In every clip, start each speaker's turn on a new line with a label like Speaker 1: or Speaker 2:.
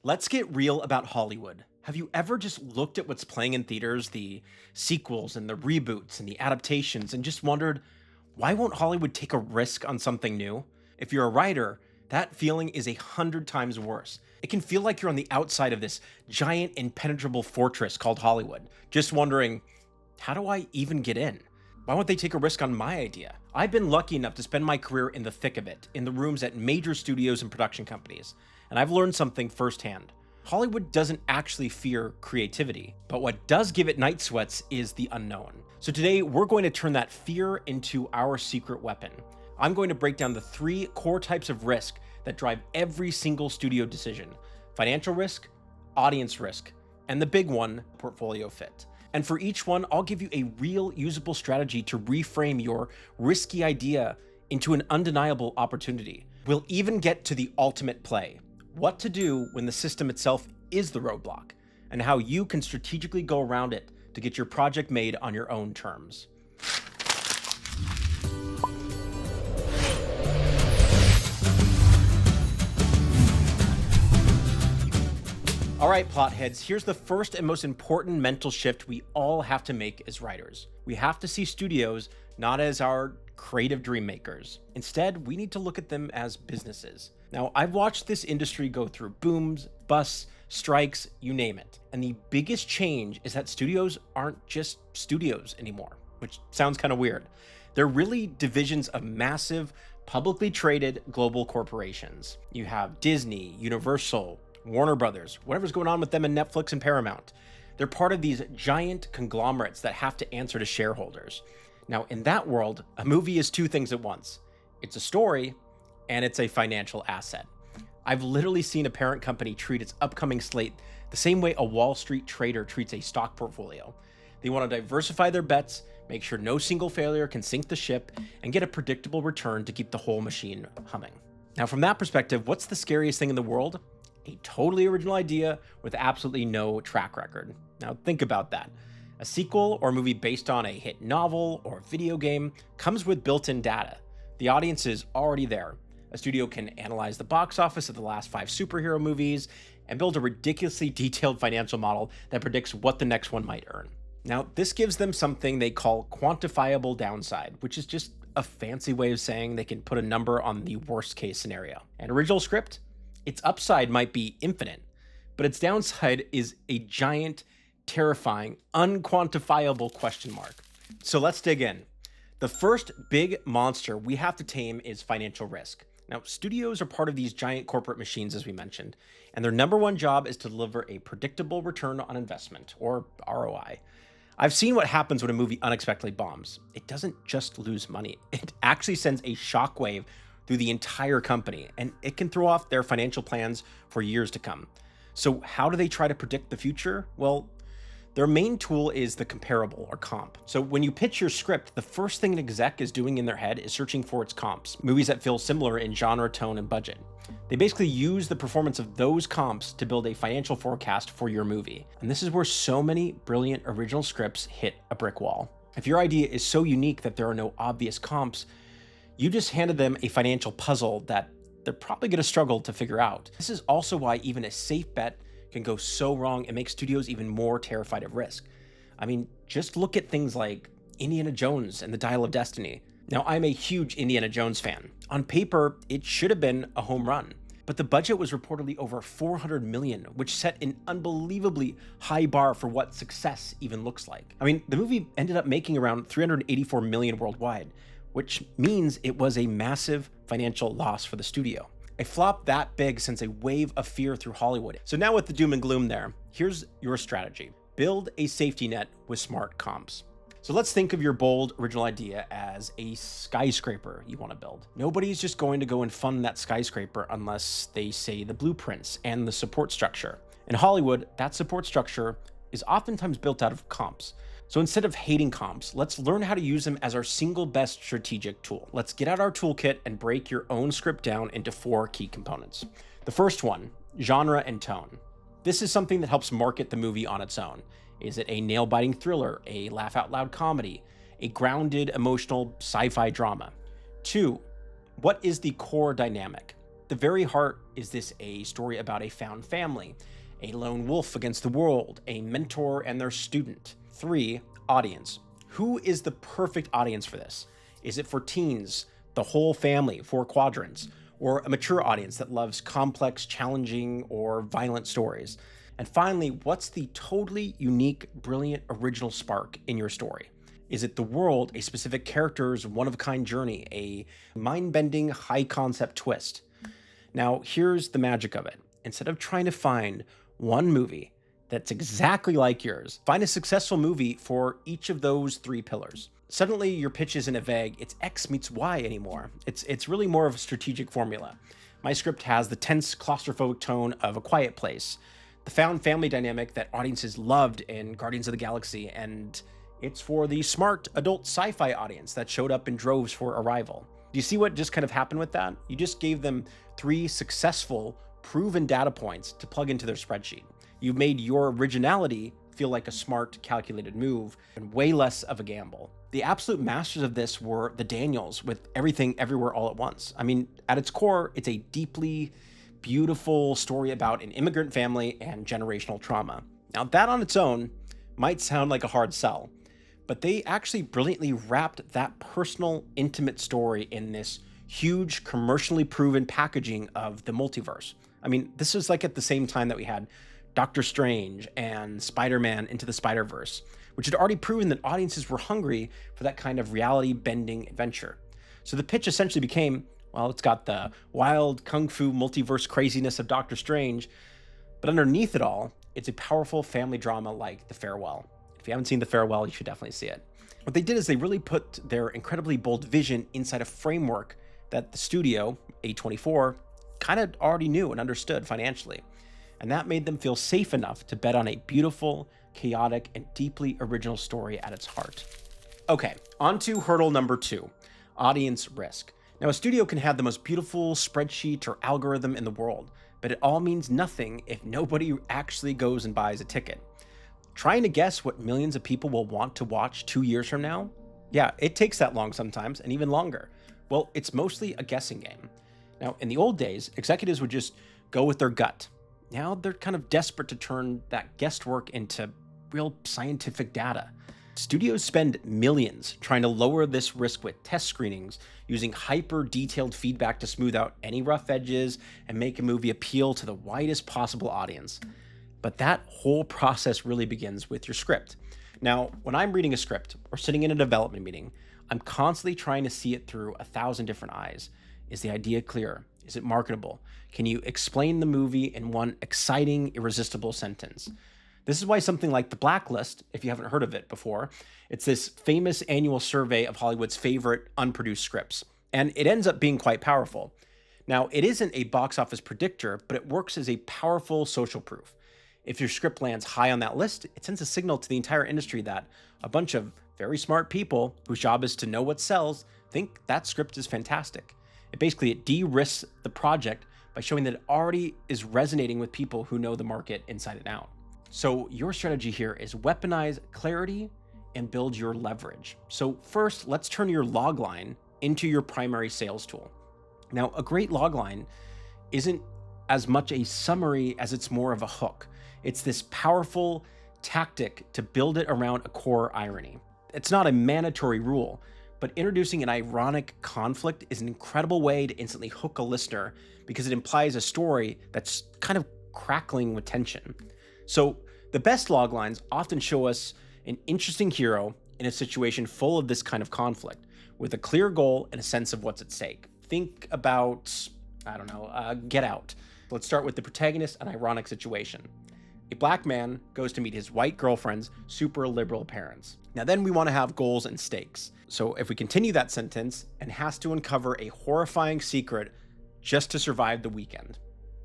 Speaker 1: Let's get real about Hollywood. Have you ever just looked at what's playing in theaters, the sequels and the reboots and the adaptations, and just wondered, why won't Hollywood take a risk on something new? If you're a writer, that feeling is 100 times worse. It can feel like you're on the outside of this giant, impenetrable fortress called Hollywood, just wondering, how do I even get in? Why won't they take a risk on my idea? I've been lucky enough to spend my career in the thick of it, in the rooms at major studios and production companies, and I've learned something firsthand. Hollywood doesn't actually fear creativity, but what does give it night sweats is the unknown. So today, we're going to turn that fear into our secret weapon. I'm going to break down the 3 core types of risk that drive every single studio decision: financial risk, audience risk, and the big one, portfolio fit. And for each one, I'll give you a real usable strategy to reframe your risky idea into an undeniable opportunity. We'll even get to the ultimate play: what to do when the system itself is the roadblock, and how you can strategically go around it to get your project made on your own terms. All right, plotheads, here's the first and most important mental shift we all have to make as writers. We have to see studios not as our creative dream makers. Instead, we need to look at them as businesses. Now, I've watched this industry go through booms, busts, strikes, you name it. And the biggest change is that studios aren't just studios anymore, which sounds kind of weird. They're really divisions of massive, publicly traded global corporations. You have Disney, Universal, Warner Brothers, whatever's going on with them in Netflix and Paramount. They're part of these giant conglomerates that have to answer to shareholders. Now, in that world, a movie is 2 things at once. It's a story, and it's a financial asset. I've literally seen a parent company treat its upcoming slate the same way a Wall Street trader treats a stock portfolio. They want to diversify their bets, make sure no single failure can sink the ship, and get a predictable return to keep the whole machine humming. Now, from that perspective, what's the scariest thing in the world? A totally original idea with absolutely no track record. Now, think about that. A sequel or movie based on a hit novel or video game comes with built-in data. The audience is already there. A studio can analyze the box office of the last 5 superhero movies and build a ridiculously detailed financial model that predicts what the next one might earn. Now, this gives them something they call quantifiable downside, which is just a fancy way of saying they can put a number on the worst case scenario. An original script? Its upside might be infinite, but its downside is a giant, terrifying, unquantifiable question mark. So let's dig in. The first big monster we have to tame is financial risk. Now, studios are part of these giant corporate machines, as we mentioned, and their number one job is to deliver a predictable return on investment, or ROI. I've seen what happens when a movie unexpectedly bombs. It doesn't just lose money, it actually sends a shockwave through the entire company, and it can throw off their financial plans for years to come. So how do they try to predict the future? Well, their main tool is the comparable, or comp. So when you pitch your script, the first thing an exec is doing in their head is searching for its comps, movies that feel similar in genre, tone, and budget. They basically use the performance of those comps to build a financial forecast for your movie. And this is where so many brilliant original scripts hit a brick wall. If your idea is so unique that there are no obvious comps, you just handed them a financial puzzle that they're probably going to struggle to figure out. This is also why even a safe bet can go so wrong and make studios even more terrified of risk. I mean, just look at things like Indiana Jones and the Dial of Destiny. Now, I'm a huge Indiana Jones fan. On paper, it should have been a home run, but the budget was reportedly over $400 million, which set an unbelievably high bar for what success even looks like. I mean, the movie ended up making around $384 million worldwide, which means it was a massive financial loss for the studio. A flop that big sends a wave of fear through Hollywood. So now with the doom and gloom there, here's your strategy. Build a safety net with smart comps. So let's think of your bold original idea as a skyscraper you want to build. Nobody's just going to go and fund that skyscraper unless they say the blueprints and the support structure. In Hollywood, that support structure is oftentimes built out of comps. So instead of hating comps, let's learn how to use them as our single best strategic tool. Let's get out our toolkit and break your own script down into 4 key components. The first one, genre and tone. This is something that helps market the movie on its own. Is it a nail-biting thriller, a laugh-out-loud comedy, a grounded, emotional sci-fi drama? 2, what is the core dynamic? The very heart Is this a story about a found family, a lone wolf against the world, a mentor and their student? 3, audience. Who is the perfect audience for this? Is it for teens, the whole family, 4 quadrants, or a mature audience that loves complex, challenging, or violent stories? And finally, what's the totally unique, brilliant, original spark in your story? Is it the world, a specific character's one-of-a-kind journey, a mind-bending, high-concept twist? Now, here's the magic of it. Instead of trying to find one movie that's exactly like yours, find a successful movie for each of those 3 pillars. Suddenly, your pitch isn't a vague, it's X meets Y anymore. It's really more of a strategic formula. My script has the tense, claustrophobic tone of A Quiet Place, the found family dynamic that audiences loved in Guardians of the Galaxy, and it's for the smart adult sci-fi audience that showed up in droves for Arrival. Do you see what just kind of happened with that? You just gave them 3 successful, proven data points to plug into their spreadsheet. You've made your originality feel like a smart, calculated move and way less of a gamble. The absolute masters of this were the Daniels with Everything Everywhere All at Once. I mean, at its core, it's a deeply beautiful story about an immigrant family and generational trauma. Now, that on its own might sound like a hard sell, but they actually brilliantly wrapped that personal, intimate story in this huge, commercially proven packaging of the multiverse. I mean, this was like at the same time that we had Doctor Strange and Spider-Man Into the Spider-Verse, which had already proven that audiences were hungry for that kind of reality-bending adventure. So the pitch essentially became, well, it's got the wild kung fu multiverse craziness of Doctor Strange, but underneath it all, it's a powerful family drama like The Farewell. If you haven't seen The Farewell, you should definitely see it. What they did is they really put their incredibly bold vision inside a framework that the studio, A24, kind of already knew and understood financially. And that made them feel safe enough to bet on a beautiful, chaotic, and deeply original story at its heart. Okay, on to hurdle number 2, audience risk. Now, a studio can have the most beautiful spreadsheet or algorithm in the world, but it all means nothing if nobody actually goes and buys a ticket. Trying to guess what millions of people will want to watch 2 years from now? Yeah, it takes that long sometimes, and even longer. Well, it's mostly a guessing game. Now, in the old days, executives would just go with their gut. Now they're kind of desperate to turn that guesswork into real scientific data. Studios spend millions trying to lower this risk with test screenings, using hyper-detailed feedback to smooth out any rough edges and make a movie appeal to the widest possible audience. But that whole process really begins with your script. Now, when I'm reading a script or sitting in a development meeting, I'm constantly trying to see it through 1,000 different eyes. Is the idea clear? Is it marketable? Can you explain the movie in one exciting, irresistible sentence? This is why something like The Blacklist, if you haven't heard of it before, it's this famous annual survey of Hollywood's favorite unproduced scripts, and it ends up being quite powerful. Now, it isn't a box office predictor, but it works as a powerful social proof. If your script lands high on that list, it sends a signal to the entire industry that a bunch of very smart people whose job is to know what sells think that script is fantastic. It de-risks the project by showing that it already is resonating with people who know the market inside and out. So your strategy here is weaponize clarity and build your leverage. So first, let's turn your logline into your primary sales tool. Now, a great logline isn't as much a summary as it's more of a hook. It's this powerful tactic to build it around a core irony. It's not a mandatory rule, but introducing an ironic conflict is an incredible way to instantly hook a listener because it implies a story that's kind of crackling with tension. So the best loglines often show us an interesting hero in a situation full of this kind of conflict, with a clear goal and a sense of what's at stake. Think about, Get Out. Let's start with the protagonist, an ironic situation. A black man goes to meet his white girlfriend's super liberal parents. Now then we want to have goals and stakes. So if we continue that sentence, and has to uncover a horrifying secret just to survive the weekend.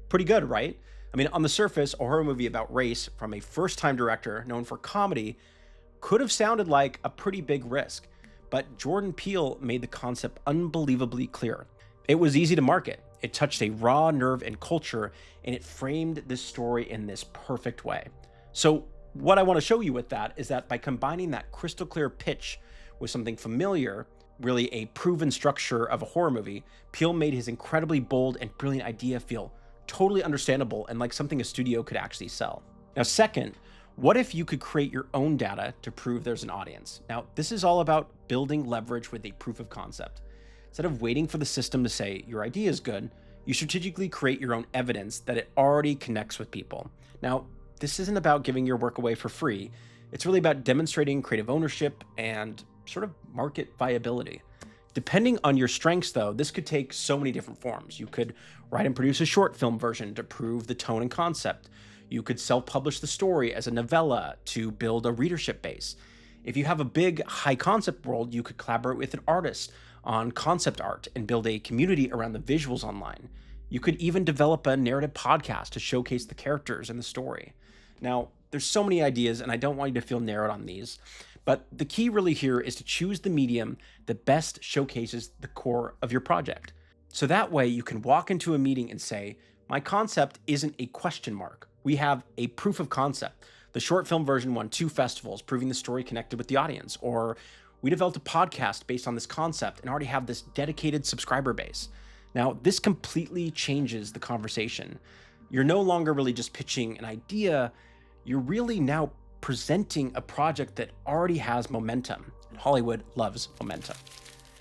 Speaker 1: Pretty good, right? I mean, on the surface, a horror movie about race from a first-time director known for comedy could have sounded like a pretty big risk, but Jordan Peele made the concept unbelievably clear. It was easy to market. It touched a raw nerve and culture, and it framed this story in this perfect way. So what I want to show you with that is that by combining that crystal clear pitch with something familiar, really a proven structure of a horror movie, Peele made his incredibly bold and brilliant idea feel totally understandable and like something a studio could actually sell. Now, second, what if you could create your own data to prove there's an audience? Now, this is all about building leverage with a proof of concept. Instead of waiting for the system to say your idea is good, you strategically create your own evidence that it already connects with people. Now, this isn't about giving your work away for free. It's really about demonstrating creative ownership and sort of market viability. Depending on your strengths, though, this could take so many different forms. You could write and produce a short film version to prove the tone and concept. You could self-publish the story as a novella to build a readership base. If you have a big, high-concept world, you could collaborate with an artist on concept art and build a community around the visuals online. You could even develop a narrative podcast to showcase the characters and the story. Now, there's so many ideas, and I don't want you to feel narrowed on these, but the key really here is to choose the medium that best showcases the core of your project. So that way you can walk into a meeting and say, my concept isn't a question mark. We have a proof of concept. The short film version won 2 festivals, proving the story connected with the audience. Or we developed a podcast based on this concept and already have this dedicated subscriber base. Now, this completely changes the conversation. You're no longer really just pitching an idea. You're really now presenting a project that already has momentum. Hollywood loves momentum.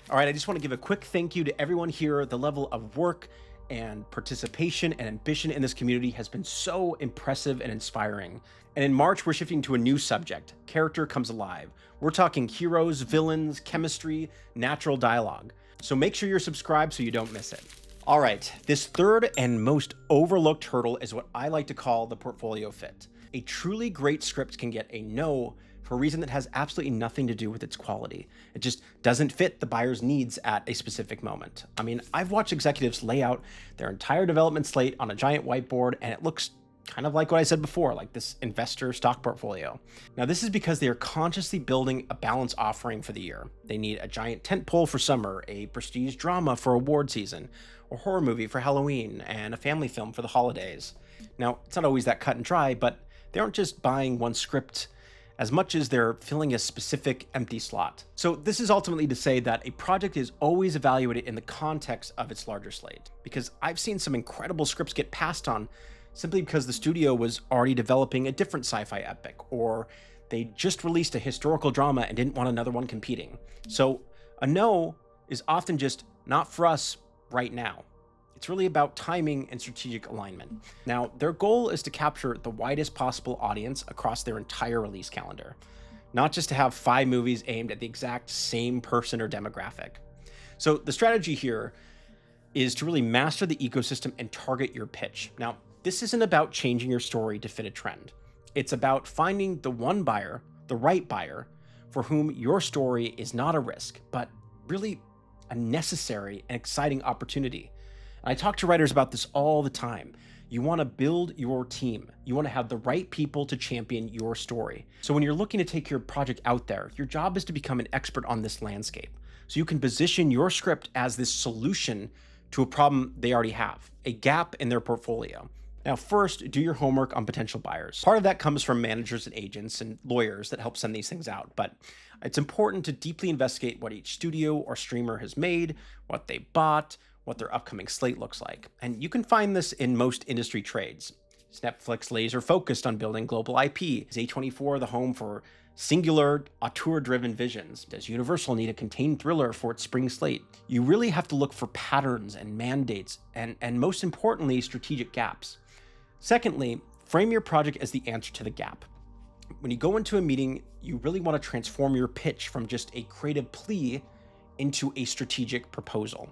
Speaker 1: All right, I just want to give a quick thank you to everyone here. The level of work and participation and ambition in this community has been so impressive and inspiring. And in March, we're shifting to a new subject, Character Comes Alive. We're talking heroes, villains, chemistry, natural dialogue. So make sure you're subscribed so you don't miss it. All right, this third and most overlooked hurdle is what I like to call the portfolio fit. A truly great script can get a no for a reason that has absolutely nothing to do with its quality. It just doesn't fit the buyer's needs at a specific moment. I mean, I've watched executives lay out their entire development slate on a giant whiteboard, and it looks kind of like what I said before, like this investor stock portfolio. Now, this is because they are consciously building a balanced offering for the year. They need a giant tentpole for summer, a prestige drama for award season, a horror movie for Halloween, and a family film for the holidays. Now, it's not always that cut and dry, but they aren't just buying one script as much as they're filling a specific empty slot. So this is ultimately to say that a project is always evaluated in the context of its larger slate, because I've seen some incredible scripts get passed on simply because the studio was already developing a different sci-fi epic, or they just released a historical drama and didn't want another one competing. So a no is often just not for us right now. It's really about timing and strategic alignment. Now, their goal is to capture the widest possible audience across their entire release calendar, not just to have 5 movies aimed at the exact same person or demographic. So the strategy here is to really master the ecosystem and target your pitch. Now, this isn't about changing your story to fit a trend. It's about finding the one buyer, the right buyer, for whom your story is not a risk, but really a necessary and exciting opportunity. I talk to writers about this all the time. You want to build your team. You want to have the right people to champion your story. So when you're looking to take your project out there, your job is to become an expert on this landscape. So you can position your script as this solution to a problem they already have, a gap in their portfolio. Now, first, do your homework on potential buyers. Part of that comes from managers and agents and lawyers that help send these things out, but it's important to deeply investigate what each studio or streamer has made, what they bought, what their upcoming slate looks like. And you can find this in most industry trades. Is Netflix laser focused on building global IP? Is A24 the home for singular, auteur-driven visions? Does Universal need a contained thriller for its spring slate? You really have to look for patterns and mandates, and most importantly, strategic gaps. Secondly, frame your project as the answer to the gap. When you go into a meeting, you really want to transform your pitch from just a creative plea into a strategic proposal.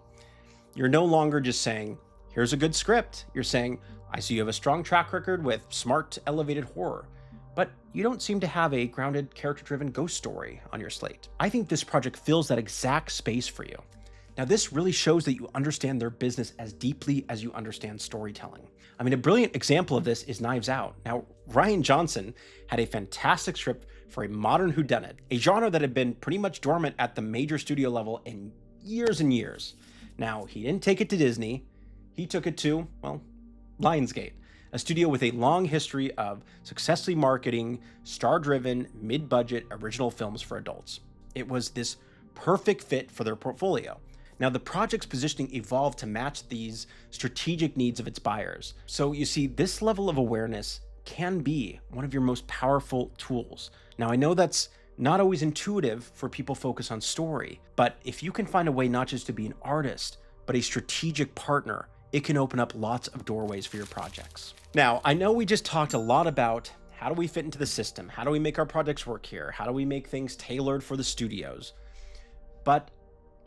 Speaker 1: You're no longer just saying, here's a good script. You're saying, I see you have a strong track record with smart, elevated horror, but you don't seem to have a grounded, character-driven ghost story on your slate. I think this project fills that exact space for you. Now, this really shows that you understand their business as deeply as you understand storytelling. I mean, a brilliant example of this is Knives Out. Now, Rian Johnson had a fantastic script for a modern whodunit, a genre that had been pretty much dormant at the major studio level in years and years. Now, he didn't take it to Disney. He took it to, well, Lionsgate, a studio with a long history of successfully marketing star-driven, mid-budget original films for adults. It was this perfect fit for their portfolio. Now, the project's positioning evolved to match these strategic needs of its buyers. So you see, this level of awareness can be one of your most powerful tools. Now, I know that's not always intuitive for people focused on story, but if you can find a way not just to be an artist, but a strategic partner, it can open up lots of doorways for your projects. Now, I know we just talked a lot about how do we fit into the system? How do we make our projects work here? How do we make things tailored for the studios? But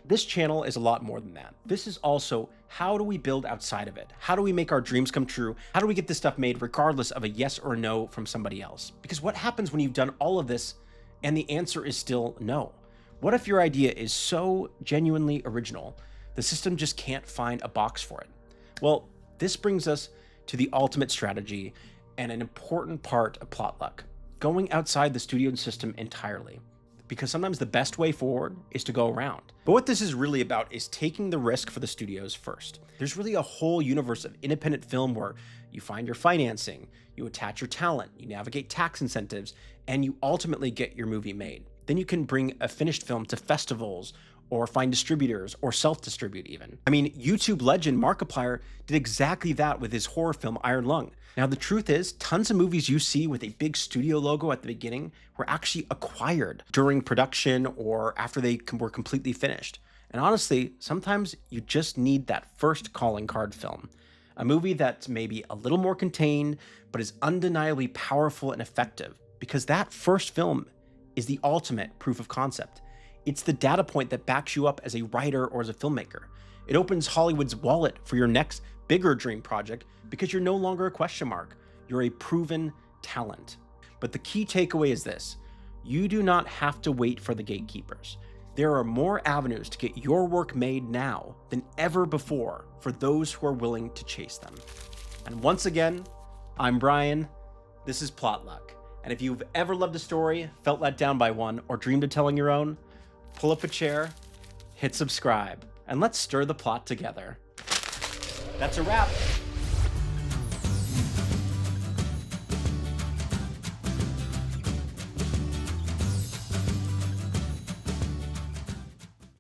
Speaker 1: this channel is a lot more than that. This is also, how do we build outside of it? How do we make our dreams come true? How do we get this stuff made regardless of a yes or no from somebody else? Because what happens when you've done all of this and the answer is still no? What if your idea is so genuinely original, the system just can't find a box for it? Well, this brings us to the ultimate strategy and an important part of plot luck, going outside the studio system entirely. Because sometimes the best way forward is to go around. But what this is really about is taking the risk for the studios first. There's really a whole universe of independent film where you find your financing, you attach your talent, you navigate tax incentives, and you ultimately get your movie made. Then you can bring a finished film to festivals or find distributors or self-distribute even. I mean, YouTube legend Markiplier did exactly that with his horror film Iron Lung. Now, the truth is, tons of movies you see with a big studio logo at the beginning were actually acquired during production or after they were completely finished. And honestly, sometimes you just need that first calling card film. A movie that's maybe a little more contained, but is undeniably powerful and effective, because that first film is the ultimate proof of concept. It's the data point that backs you up as a writer or as a filmmaker. It opens Hollywood's wallet for your next bigger dream project because you're no longer a question mark. You're a proven talent. But the key takeaway is this: you do not have to wait for the gatekeepers. There are more avenues to get your work made now than ever before for those who are willing to chase them. And once again, I'm Brian. This is Plot Luck. And if you've ever loved a story, felt let down by one, or dreamed of telling your own, pull up a chair, hit subscribe, and let's stir the plot together. That's a wrap.